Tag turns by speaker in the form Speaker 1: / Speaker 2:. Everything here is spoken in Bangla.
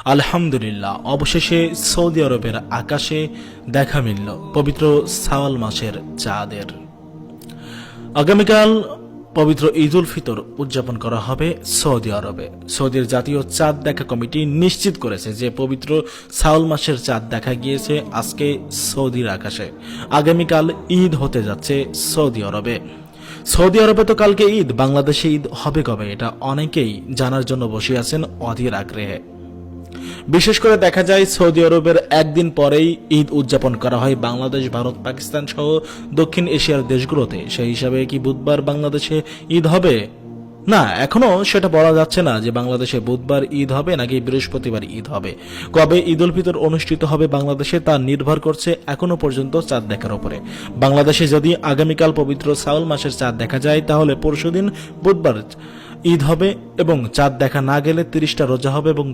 Speaker 1: আলহামদুলিল্লাহ, অবশেষে সৌদি আরবের আকাশে দেখা মিলল পবিত্র শাওয়াল মাসের চাঁদের। আগামীকাল পবিত্র ঈদ উল ফিতর উদযাপন করা হবে সৌদি আরবে। সৌদির জাতীয় চাঁদ দেখা কমিটি নিশ্চিত করেছে যে পবিত্র শাওয়াল মাসের চাঁদ দেখা গিয়েছে আজকে সৌদির আকাশে। আগামীকাল ঈদ হতে যাচ্ছে সৌদি আরবে। সৌদি আরবে তো কালকে ঈদ, বাংলাদেশে ঈদ হবে কবে এটা অনেকেই জানার জন্য বসে আছেন অধীর আগ্রহে। বিশেষ করে দেখা যায় সৌদি আরবের একদিন পরেই ঈদ উদযাপন করা হয় বাংলাদেশ, ভারত, পাকিস্তান সহ দক্ষিণ এশিয়ার দেশগুলোতে। সেই হিসাবে কি বুধবার বাংলাদেশে ঈদ হবে? না, এখনো সেটা বলা যাচ্ছে না যে বাংলাদেশে বুধবার ঈদ হবে নাকি বৃহস্পতিবার ঈদ হবে। কবে ঈদ উল ফিতর অনুষ্ঠিত হবে বাংলাদেশে তা নির্ভর করছে এখনো পর্যন্ত চাঁদ দেখার উপরে। বাংলাদেশে যদি আগামীকাল পবিত্র শাওয়াল মাসের চাঁদ দেখা যায় তাহলে পরশুদিন বুধবার ঈদ হবে এবং চাঁদ দেখা না গেলে 30টা রোজা হবে এবং